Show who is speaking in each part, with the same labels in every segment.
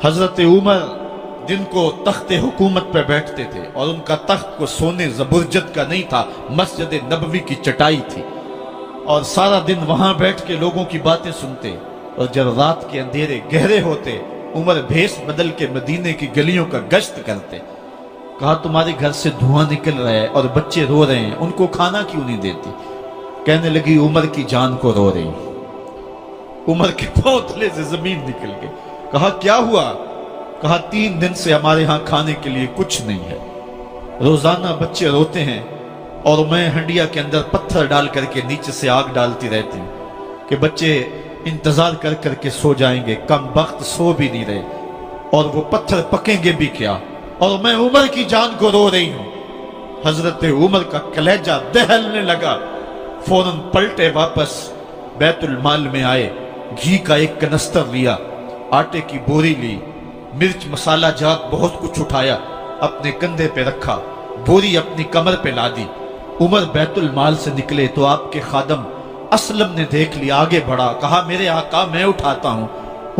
Speaker 1: حضرت عمر दिन को तख्ते हुकूमत पे बैठते थे और उनका तख्त को सोने जबरजद का नहीं था, मस्जिद नबवी की चटाई थी और सारा दिन वहां बैठ के लोगों की बातें सुनते। और जब रात के अंधेरे गहरे होते उमर भेष बदल के मदीने की गलियों का गश्त करते। कहा तुम्हारे घर से धुआं निकल रहा है और बच्चे रो रहे हैं, उनको खाना क्यों नहीं देती? कहने लगी उमर की जान को रो रही। उमर के पांव तले से जमीन निकल गई। कहा क्या हुआ? कहा 3 दिन से हमारे यहाँ खाने के लिए कुछ नहीं है, रोजाना बच्चे रोते हैं और मैं हंडिया के अंदर पत्थर डाल करके नीचे से आग डालती रहती हूँ कि बच्चे इंतजार कर करके सो जाएंगे, कम वक्त सो भी नहीं रहे और वो पत्थर पकेंगे भी क्या, और मैं उमर की जान को रो रही हूँ। हजरत उमर का कलेजा दहलने लगा। फौरन पलटे, वापस बैतुल माल में आए, घी का एक कनस्तर लिया, आटे की बोरी ली, मिर्च मसाला जात बहुत कुछ उठाया, अपने कंधे पे रखा, बोरी अपनी कमर पे ला दी। उमर बैतुल माल से निकले तो आपके खादम असलम ने देख लिया, आगे बढ़ा, कहा मेरे आका मैं उठाता हूं।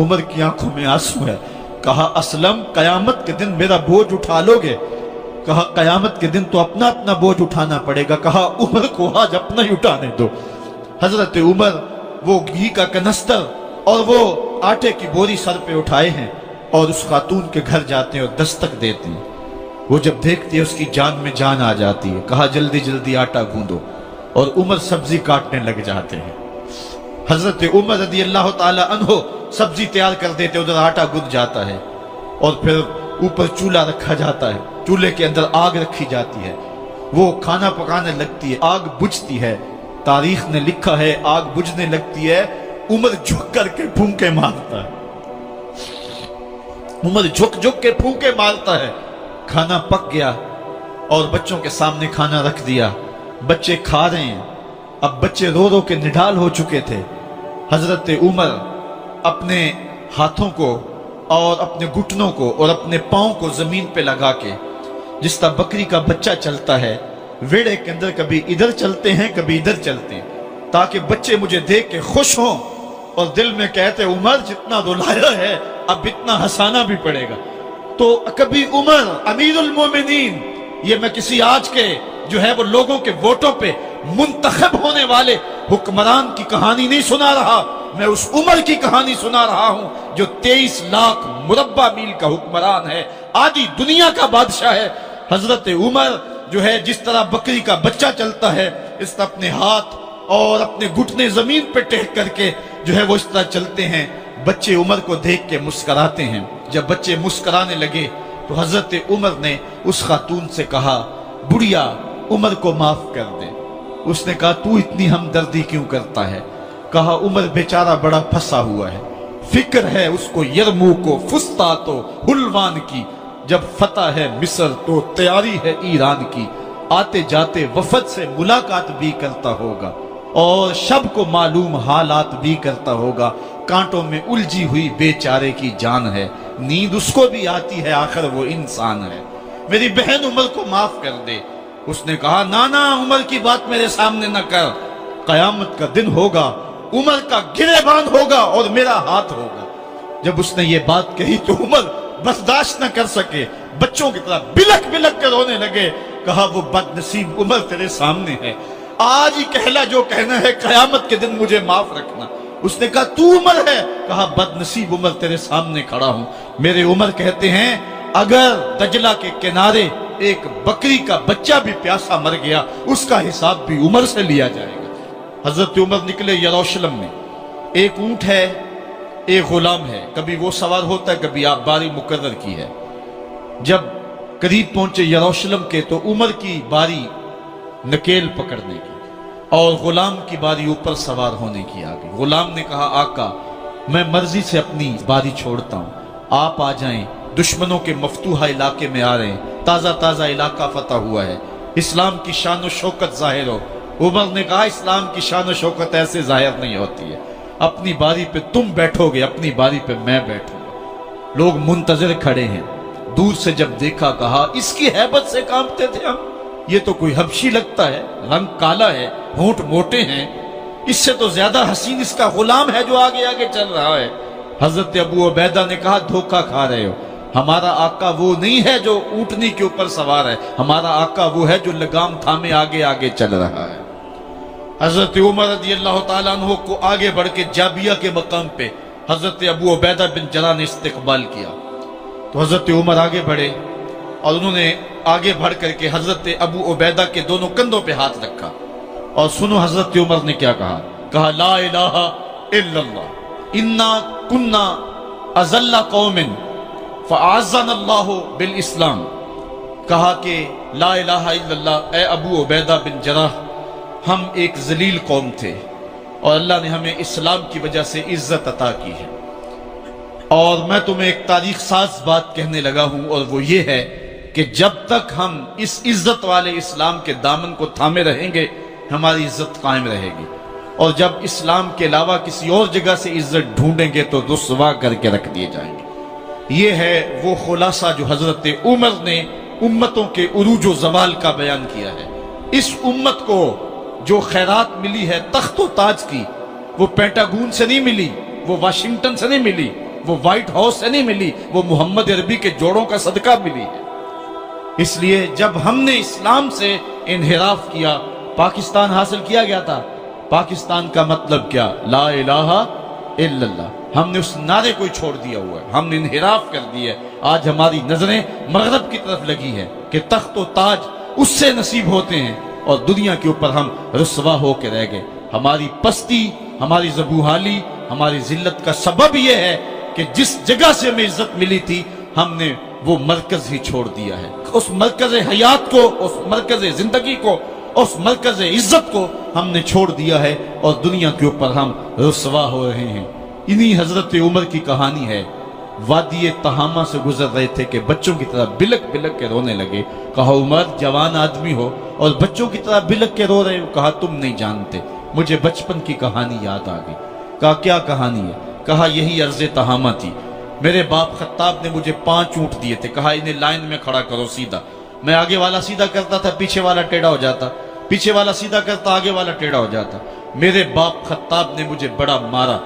Speaker 1: उमर की आंखों में आंसू है। कहा असलम कयामत के दिन मेरा बोझ उठा लोगे? कहा कयामत के दिन तो अपना अपना बोझ उठाना पड़ेगा। कहा उमर को आज अपना ही उठाने दो। हजरत उमर वो घी का कनस्तर और वो आटे की बोरी सर पे उठाए हैं और उस खातून के घर जाते हैं और दस्तक देते हैं। वो जब देखती है उसकी जान में जान आ जाती है। कहा जल्दी जल्दी आटा गूंदो, और उमर सब्जी काटने लग जाते हैं। हजरत उमर रज़ी अल्लाह ताला अन्हो सब्जी तैयार कर देते, उधर आटा गूंद जाता है और फिर ऊपर चूल्हा रखा जाता है, चूल्हे के अंदर आग रखी जाती है, वो खाना पकाने लगती है, आग बुझती है। तारीख ने लिखा है आग बुझने लगती है, उमर झुक करके फूंके मारता है। उमर झुक झुक के फूंके मारता है। खाना पक गया और बच्चों के सामने खाना रख दिया, बच्चे खा रहे हैं। अब बच्चे रो रो के निढाल हो चुके थे। हजरत उमर अपने हाथों को और अपने घुटनों को और अपने पांव को जमीन पे लगा के, जिस तरह बकरी का बच्चा चलता है वेड़े के अंदर, कभी इधर चलते हैं कभी इधर चलते हैं, ताकि बच्चे मुझे देख के खुश हों और दिल में कहते उमर जितना रुलाया है अब इतना हंसाना भी पड़ेगा। तो कभी उमर अमीरुल मोमिनीन, ये मैं किसी आज के जो है वो लोगों के वोटों पे मुंतखब होने वाले हुक्मरान की कहानी नहीं सुना रहा, मैं उस उमर की कहानी सुना रहा हूं जो 23 लाख मुरब्बा मील का हुक्मरान है, आधी दुनिया का बादशाह है। हजरत उमर जो है जिस तरह बकरी का बच्चा चलता है, इस तरह अपने हाथ और अपने घुटने जमीन पे टेक करके जो है वो इस तरह चलते हैं। बच्चे उमर को देख के मुस्कुराते हैं। जब बच्चे मुस्कुराने लगे तो हजरत उमर ने उस खातून से कहा बुढ़िया उमर को माफ कर दे। उसने कहा तू इतनी हमदर्दी क्यों करता है? कहा उमर बेचारा बड़ा फंसा हुआ है, फिक्र है उसको यरमूक को, फुस्तात हुलवान की, जब फतह है मिस्र तो तैयारी है ईरान की, आते जाते वफद से मुलाकात भी करता होगा और शब को मालूम हालात भी करता होगा, कांटों में उलझी हुई बेचारे की जान है, नींद उसको भी आती है आखिर वो इंसान है, मेरी बहन उमर को माफ कर दे। उसने कहा ना ना उमर की बात मेरे सामने न कर, कयामत का दिन होगा, उमर का गिरेबान होगा और मेरा हाथ होगा। जब उसने ये बात कही तो उमर बर्दाश्त न कर सके, बच्चों की तरह बिलक बिलक कर रोने लगे। कहा वो बदनसीब उमर तेरे सामने है, आज ही कहला जो कहना है, कयामत के दिन मुझे माफ रखना। उसने कहा तू उमर है? कहा बदनसीब उमर तेरे सामने खड़ा हूं। मेरे उमर कहते हैं अगर दजला के किनारे एक बकरी का बच्चा भी प्यासा मर गया उसका हिसाब भी उमर से लिया जाएगा। हजरत उमर निकले यरूशलेम में, एक ऊंट है एक गुलाम है, कभी वो सवार होता है कभी आप बारी मुकर्रर की है। जब करीब पहुंचे यरूशलेम के तो उमर की बारी नकेल पकड़ने की और गुलाम की बारी ऊपर सवार होने की आ गई। गुलाम ने कहा आका मैं मर्जी से अपनी बारी छोड़ता हूं, आप आ जाएं, दुश्मनों के मफतूहा इलाके में आ रहे हैं, ताजा ताजा इलाका फतह हुआ है, इस्लाम की शान व शौकत जाहिर हो। उमर ने कहा इस्लाम की शान व शौकत ऐसे जाहिर नहीं होती है, अपनी बारी पे तुम बैठोगे, अपनी बारी पे मैं बैठूंगा। लोग मुंतजर खड़े हैं। दूर से जब देखा कहा इसकी हैबत से कांपते थे हम, ये तो कोई हबशी लगता है, रंग काला है, होंठ मोटे हैं, इससे तो ज्यादा हसीन इसका गुलाम है जो आगे आगे चल रहा है। حضرت ابو عبیدہ نے کہا دھوکہ کھا رہے ہو، ہمارا آقا وہ نہیں ہے جو اونٹنی کے اوپر سوار ہے، ہمارا آقا وہ ہے جو لگام تھامے آگے آگے چل رہا ہے۔ حضرت عمر رضی اللہ تعالیٰ عنہ کو آگے بڑھ کے جابیہ کے مقام پہ حضرت ابو عبیدہ بن جراح نے استقبال کیا، تو حضرت عمر آگے بڑھے اور انہوں نے آگے بڑھ کر کے حضرت ابو عبیدہ کے دونوں کندھوں پہ ہاتھ رکھا، اور سنو حضرت عمر نے کیا کہا، کہا لا الہ الا اللہ انا کنا اذل قوم فاعزنا اللہ بالاسلام، کہا کہ لا الہ الا اللہ، اے ابو عبیدہ بن جراح، ہم ایک ذلیل قوم تھے اور اللہ نے ہمیں اسلام کی وجہ سے عزت عطا کی ہے، اور میں تمہیں ایک تاریخ ساز بات کہنے لگا ہوں، اور وہ یہ ہے کہ جب تک ہم اس عزت والے اسلام کے دامن کو تھامے رہیں گے ہماری عزت قائم رہے گی، اور جب اسلام کے علاوہ کسی اور جگہ سے عزت ڈھونڈیں گے تو رسوا کر کے رکھ دیے جائیں گے۔ یہ ہے وہ خلاصہ جو حضرت عمر نے امتوں کے عروج و زوال کا بیان کیا ہے۔ اس امت کو جو خیرات ملی ہے تخت و تاج کی، وہ پینٹاگون سے نہیں ملی، وہ واشنگٹن سے نہیں ملی، وہ وائٹ ہاؤس سے نہیں ملی، وہ محمد عربی کے جوڑوں کا صدقہ ملی ہے۔ اس لیے جب ہم نے اسلام سے انحراف کیا، پاکستان حاصل کیا گیا تھا، پاکستان کا مطلب کیا؟ لا الہ الا اللہ، ہم نے اس نعرے کو چھوڑ دیا ہوا ہے، ہم نے انحراف کر دیا ہے۔ آج ہماری نظریں مغرب کی طرف لگی ہے کہ تخت و تاج اس سے نصیب ہوتے ہیں، اور دنیا کے اوپر ہم رسوا ہو کے رہ گئے۔ ہماری پستی، ہماری زبوحالی، ہماری ذلت کا سبب یہ ہے کہ جس جگہ سے ہمیں عزت ملی تھی ہم نے وہ مرکز ہی چھوڑ دیا ہے، اس مرکز حیات کو، اس مرکز زندگی کو، اس مرکز عزت کو ہم نے چھوڑ دیا ہے، اور دنیا کے اوپر ہم رسوا ہو رہے ہیں۔ انہی حضرت عمر کی کہانی ہے، وادی تہامہ سے گزر رہے تھے کہ بچوں کی طرح بلک بلک کے رونے لگے۔ کہا عمر جوان آدمی ہو اور بچوں کی طرح بلک کے رو رہے ہو؟ کہا تم نہیں جانتے، مجھے بچپن کی کہانی یاد آ گئی۔ کہا کیا کہانی ہے؟ کہا یہی عرض تہامہ تھی، میرے باپ خطاب نے مجھے 5 اونٹ دیے تھے، کہا انہیں لائن میں کھڑا کرو سیدھا، میں آگے والا سیدھا کرتا تھا، پیچھے والا ٹیڑھا ہو جاتا، پیچھے والا سیدھا کرتا، آگے والا ٹیڑھا ہو جاتا، میرے باپ خطاب نے مجھے بڑا مارا۔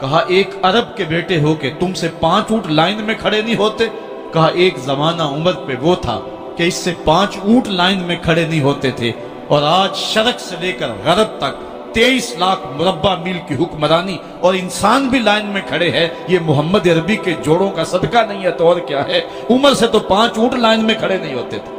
Speaker 1: کہا ایک عرب کے بیٹے ہو کہ تم سے 5 اونٹ لائن میں کھڑے نہیں ہوتے؟ کہا ایک زمانہ عمر پہ وہ تھا کہ اس سے 5 اونٹ لائن میں کھڑے نہیں ہوتے تھے، اور آج شرق سے لے کر غرب تک 23 لاکھ مربع میل کی حکمرانی اور انسان بھی لائن میں کھڑے ہیں۔ یہ محمد عربی کے جوڑوں کا صدقہ نہیں ہے تو اور کیا ہے؟ عمر سے تو 5 اونٹ لائن میں کھڑے نہیں ہوتے تھے۔